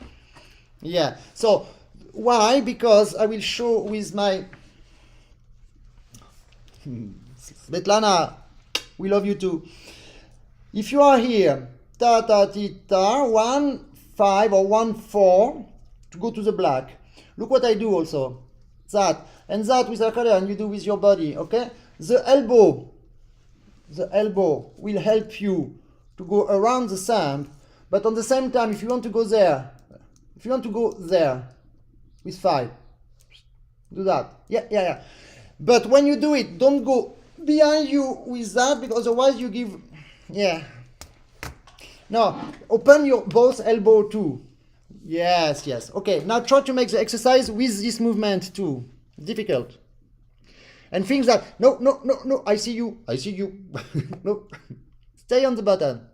Yeah. So, why? Because I will show with my... Svetlana, we love you too. If you are here, ta ta ti ta, 1 5 or 1 4 to go to the black. Look what I do also. That and that with accordion you do with your body. Okay. The elbow will help you to go around the thumb, but on the same time, if you want to go there with 5, do that. Yeah. But when you do it, don't go behind you with that, because otherwise you give, No, open your both elbow too. Yes. Okay, now try to make the exercise with this movement too. Difficult. And things that, no, I see you. No, stay on the button.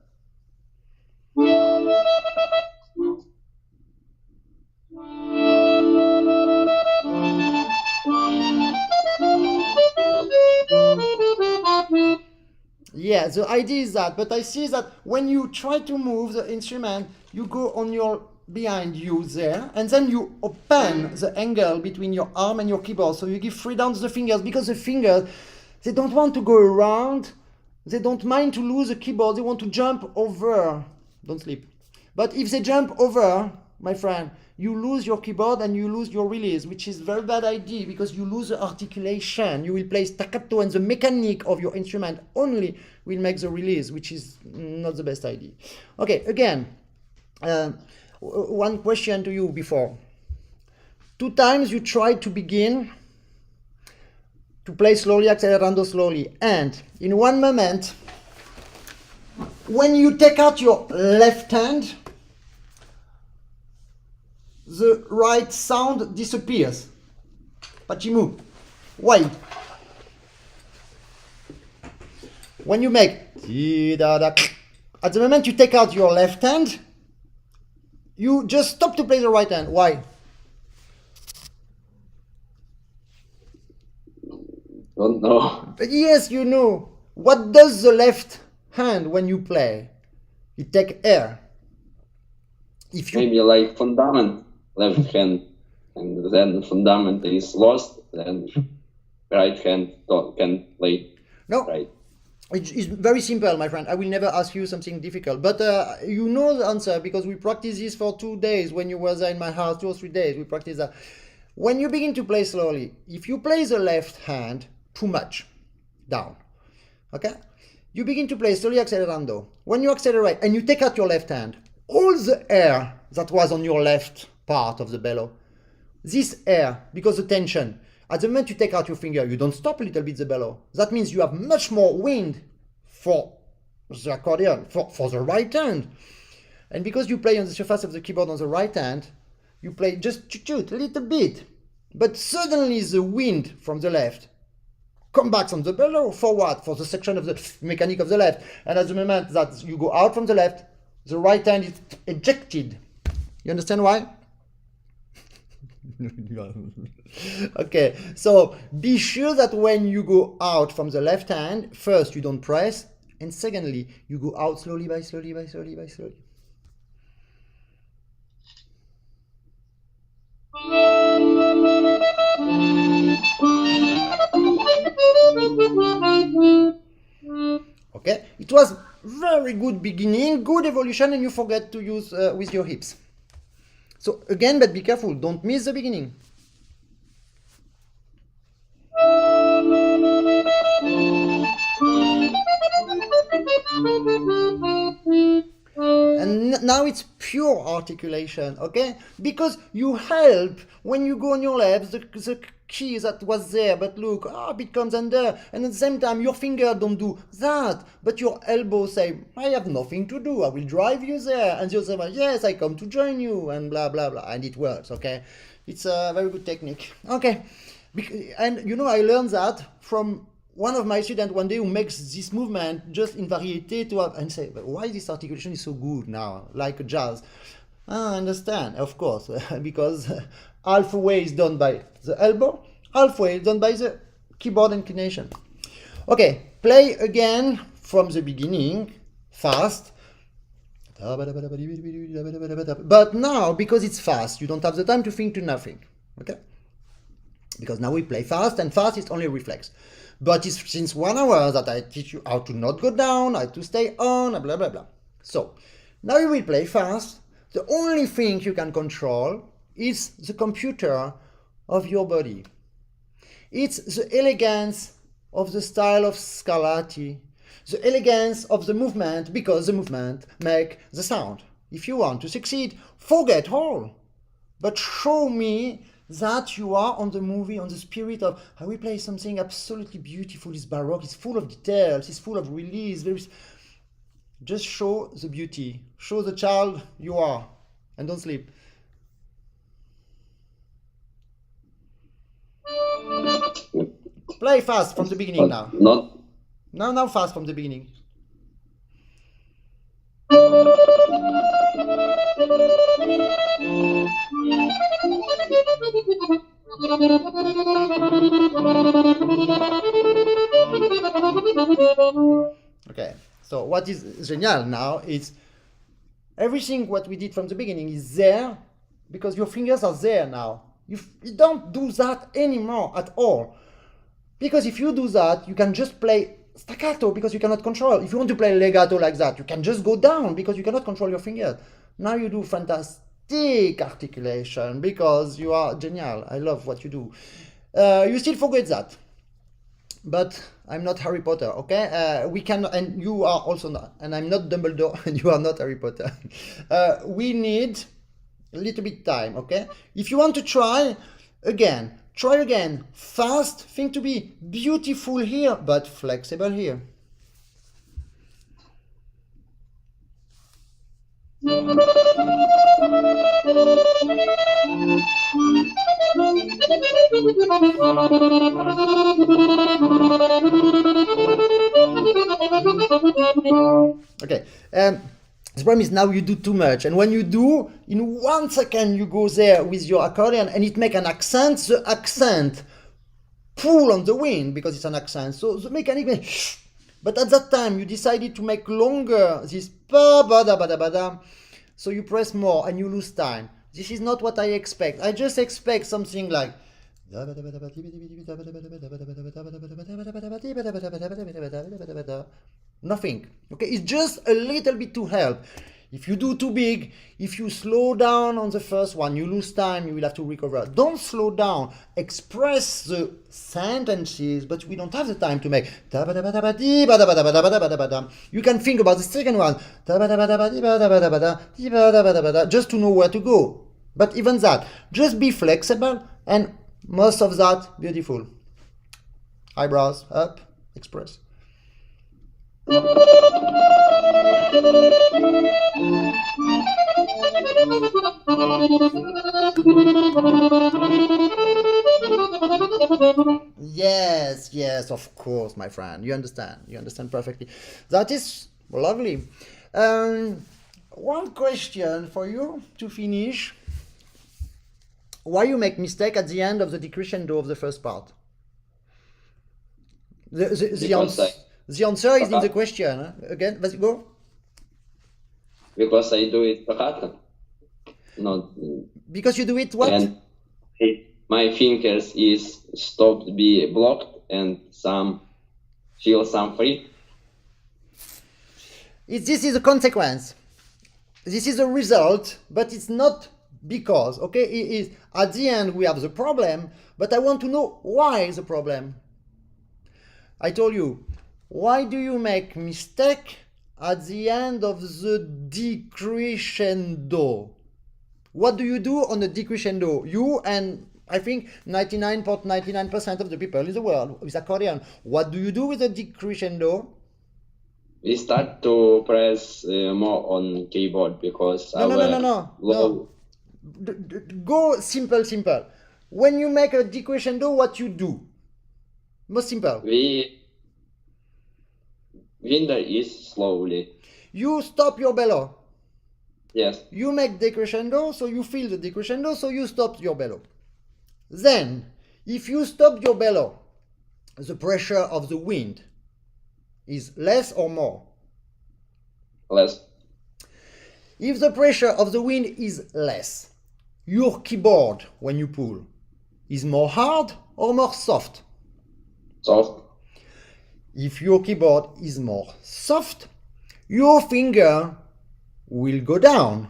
Yeah, the idea is that, but I see that when you try to move the instrument, you go on your behind you there, and then you open the angle between your arm and your keyboard, so you give freedom to the fingers, because the fingers, they don't want to go around, they don't mind to lose the keyboard, they want to jump over. Don't sleep. But if they jump over, my friend, you lose your keyboard and you lose your release, which is very bad idea because you lose the articulation. You will play staccato and the mechanic of your instrument only will make the release, which is not the best idea. Okay, again, one question to you before. 2 times you tried to begin to play slowly, accelerando slowly, and in one moment, when you take out your left hand, the right sound disappears. Pachimu. Why? When you make at the moment you take out your left hand, you just stop to play the right hand. Why? Don't know. But yes, you know. What does the left hand when you play? You take air. If you Maybe like fundament, left hand, and then fundament is lost, then right hand can play no. right. It's very simple, my friend. I will never ask you something difficult. But you know the answer because we practiced this for 2 days when you were there in my house, 2 or 3 days. We practiced that. When you begin to play slowly, if you play the left hand too much, down, okay? You begin to play slowly accelerando. When you accelerate and you take out your left hand, all the air that was on your left part of the bellow, this air, because the tension, at the moment you take out your finger, you don't stop a little bit the bellow. That means you have much more wind for the accordion, for the right hand. And because you play on the surface of the keyboard on the right hand, you play just a little bit. But suddenly the wind from the left come back on the bellow. For what? For the section of the mechanic of the left. And at the moment that you go out from the left, the right hand is ejected. You understand why? Okay, so be sure that when you go out from the left hand, first you don't press, and secondly, you go out slowly by slowly by slowly by slowly. Okay, it was very good beginning, good evolution, and you forget to use with your hips. So again, but be careful, don't miss the beginning. And now it's pure articulation, okay? Because you help when you go on your left, the key that was there, but look, it comes under, and at the same time your finger don't do that, but your elbow say, I have nothing to do, I will drive you there, and the other one, yes, I come to join you, and blah blah blah, and it works, okay? It's a very good technique, okay? And you know, I learned that from one of my students one day who makes this movement just in variété to have, and say, but why this articulation is so good now, like jazz? I understand, of course, because halfway is done by the elbow, halfway is done by the keyboard inclination. Okay, play again from the beginning, fast. But now, because it's fast, you don't have the time to think to nothing, okay? Because now we play fast, and fast is only reflex. But it's since 1 hour that I teach you how to not go down, how to stay on, blah, blah, blah. So, now you will play fast. The only thing you can control is the computer of your body. It's the elegance of the style of Scarlatti, the elegance of the movement, because the movement makes the sound. If you want to succeed, forget all, but show me that you are on the movie, on the spirit of, I will play something absolutely beautiful, it's baroque, it's full of details, it's full of release, just show the beauty, show the child you are, and don't sleep. Play fast from the beginning now. Now fast from the beginning. Okay, so what is genial now is everything what we did from the beginning is there because your fingers are there now. You don't do that anymore at all. Because if you do that, you can just play staccato because you cannot control. If you want to play legato like that, you can just go down because you cannot control your fingers. Now you do fantastic fantastic articulation because you are genial. I love what you do. You still forget that. But I'm not Harry Potter, okay? We can, and you are also not, and I'm not Dumbledore, and you are not Harry Potter. We need a little bit time, okay? If you want to try again, fast, think to be beautiful here, but flexible here. Okay, the problem is now you do too much, and when you do, in 1 second you go there with your accordion and it make an accent, the accent pull on the wind because it's an accent, so the mechanic, but at that time you decided to make longer this ba ba da ba da ba da, so you press more and you lose time. This is not what I expect. I just expect something like nothing. Okay, it's just a little bit to help. If you do too big, if you slow down on the first one, you lose time, you will have to recover. Don't slow down. Express the sentences, but we don't have the time to make. You can think about the second one. Just to know where to go. But even that, just be flexible, and most of that, beautiful. Eyebrows up, express. Yes, of course, my friend. You understand perfectly. That is lovely. One question for you to finish. Why you make mistake at the end of the decrescendo of the first part? The answer is in the question. Huh? Again, let's go. Because I do it staccato. Not because you do it what? And my fingers is stopped be blocked and feel some free. This is a consequence. This is a result, but it's not because. Okay, it is at the end we have the problem, but I want to know why the problem. I told you, why do you make mistake at the end of the decrescendo? What do you do on the decrescendo? You and I think 99.99% of the people in the world with accordion. What do you do with the decrescendo? We start to press more on keyboard because No. Go simple. When you make a decrescendo, what you do? Most simple. Winder is slowly. You stop your bellow. Yes. You make decrescendo, so you feel the decrescendo, so you stop your bellow. Then, if you stop your bellow, the pressure of the wind is less or more? Less. If the pressure of the wind is less, your keyboard, when you pull, is more hard or more soft? Soft. If your keyboard is more soft, your finger will go down.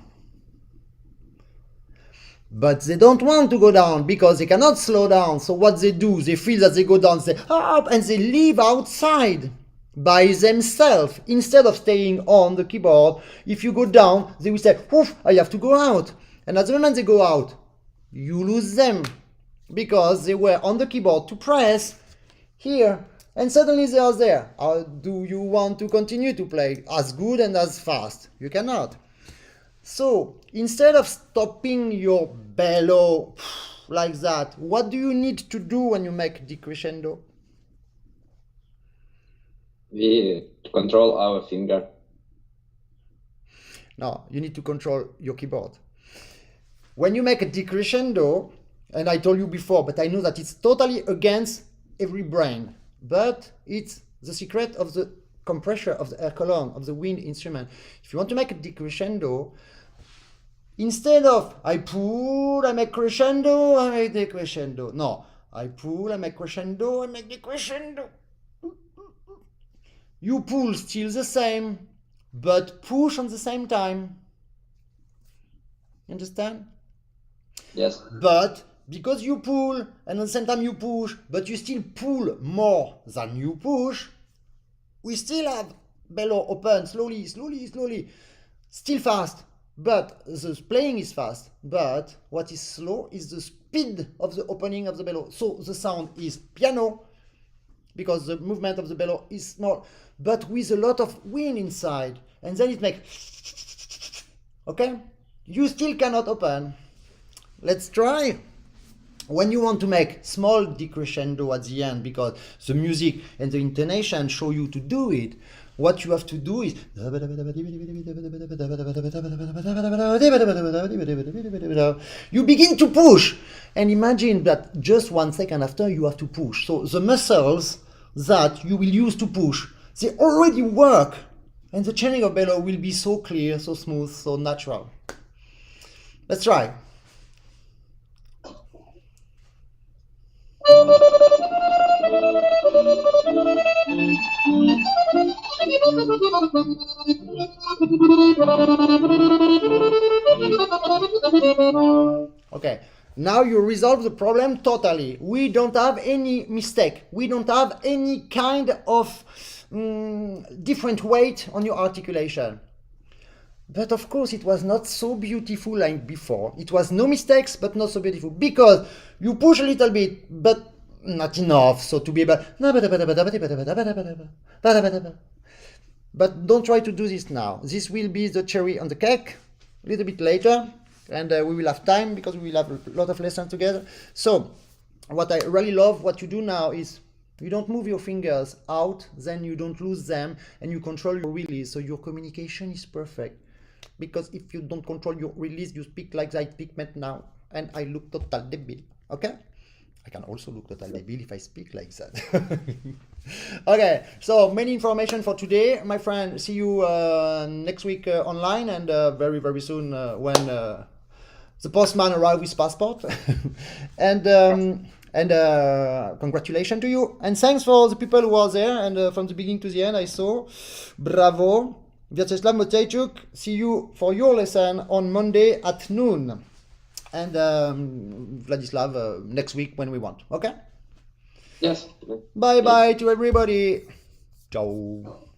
But they don't want to go down because they cannot slow down. So what they do, they feel that they go down, they up, and they leave outside by themselves. Instead of staying on the keyboard, if you go down, they will say, oof, I have to go out. And at the moment they go out, you lose them because they were on the keyboard to press here. And suddenly they are there. How do you want to continue to play as good and as fast? You cannot. So instead of stopping your bellow like that, what do you need to do when you make decrescendo? We control our finger. No, you need to control your keyboard. When you make a decrescendo, and I told you before, but I know that it's totally against every brain. But it's the secret of the compressor of the air column, of the wind instrument. If you want to make a decrescendo, instead of I pull, I make crescendo, I make decrescendo. No, I pull, I make crescendo, I make decrescendo. You pull still the same, but push on the same time. Understand? Yes. But because you pull and at the same time you push, but you still pull more than you push, we still have bellow open slowly, still fast. But the playing is fast. But what is slow is the speed of the opening of the bellow. So the sound is piano because the movement of the bellow is small, but with a lot of wind inside, and then it makes. Okay, you still cannot open. Let's try. When you want to make small decrescendo at the end, because the music and the intonation show you to do it, what you have to do is you begin to push, and imagine that just 1 second after you have to push. So the muscles that you will use to push, they already work, and the chaining of bellow will be so clear, so smooth, so natural. Let's try. Okay, now you resolve the problem totally. We don't have any mistake. We don't have any kind of different weight on your articulation. But of course, it was not so beautiful like before. It was no mistakes, but not so beautiful, because you push a little bit, but not enough. So to be able. But don't try to do this now. This will be the cherry on the cake a little bit later, and we will have time because we will have a lot of lessons together. So what I really love what you do now is you don't move your fingers out, then you don't lose them, and you control your release, so your communication is perfect. Because if you don't control your release, you speak like I speak now, and I look total debil, okay? I can also look total debil if I speak like that. Okay, so many information for today, my friend. See you next week online, and very, very soon when the postman arrives with passport. And congratulations to you, and thanks for the people who are there, and from the beginning to the end I saw. Bravo. Vladyslav Matejchuk, see you for your lesson on Monday at noon, and Vladyslav next week when we want. Okay? Yes. Bye bye to everybody. Ciao.